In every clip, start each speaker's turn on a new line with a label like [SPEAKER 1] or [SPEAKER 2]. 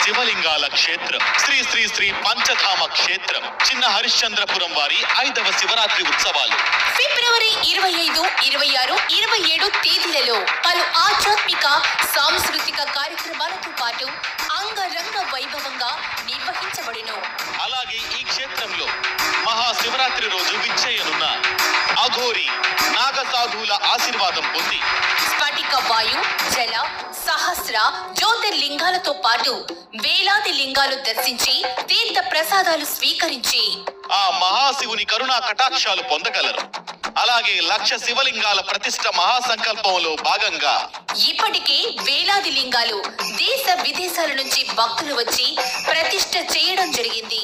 [SPEAKER 1] శివలింగాల క్షేత్రం శ్రీ శ్రీ శ్రీ పంచధామ క్షేత్రం చిన్న హరిశ్చంద్రపురం వారి 5వ శివరాత్రి ఉత్సవాలు
[SPEAKER 2] ఫిబ్రవరి 25, 26, 27 తేదీలలో పలు ఆధ్యాత్మిక సాంస్కృతిక కార్యక్రమాలతో పాటు అంగరంగ వైభవంగా నిర్వహించబడును.
[SPEAKER 1] అలాగే ఈ క్షేత్రంలో మహాశివరాత్రి రోజు విచ్చేయనున్న అఘోరి నాగసాధువుల ఆశీర్వాదం పొంది
[SPEAKER 2] స్ఫటిక వాయు జల సహస్ర జ్యోతిర్లింగాలతో పాటు వేలాది లింగాలు దర్శించి తీర్థ ప్రసాదాలు స్వీకరించి
[SPEAKER 1] ఆ మహాశివుని కరుణా కటాక్షాలు పొందగలరు. అలాగే 1,00,000 శివలింగాల ప్రతిష్ఠ మహాసంకల్పంలో భాగంగా
[SPEAKER 2] ఇప్పటికే వేలాది లింగాలు దేశ విదేశాల నుంచి భక్తులు వచ్చి ప్రతిష్ఠ చేయడం జరిగింది.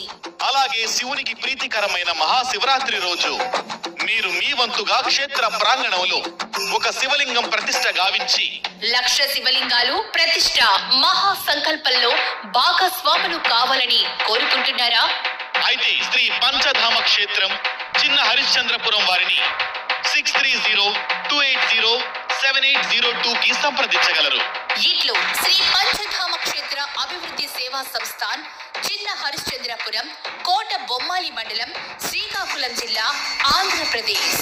[SPEAKER 1] అలాగే శివునికి ప్రీతికరమైన మహాశివరాత్రి రోజు మీరు మీ వంతుగా క్షేత్ర ప్రాంగణంలో ఒక శివలింగం ప్రతిష్ఠ గావించి
[SPEAKER 2] 1,00,000 శివలింగాలు ప్రతిష్ఠ మహాసంకల్పంలో భాగస్వాములు కావాలని కోరుకుంటున్నారా?
[SPEAKER 1] అయితే శ్రీ పంచధామ క్షేత్రం చిన్న హరిశ్చంద్రపురం వారిని 6302807802 కి సంప్రదించగలరు.
[SPEAKER 2] ఇట్లు శ్రీ పంచధామ క్షేత్ర అభివృద్ధి సేవా సంస్థాన్ చిన్న హరిశ్చంద్రపురం కోట బొమ్మాలి మండలం శ్రీకాకుళం జిల్లా ఆంధ్రప్రదేశ్.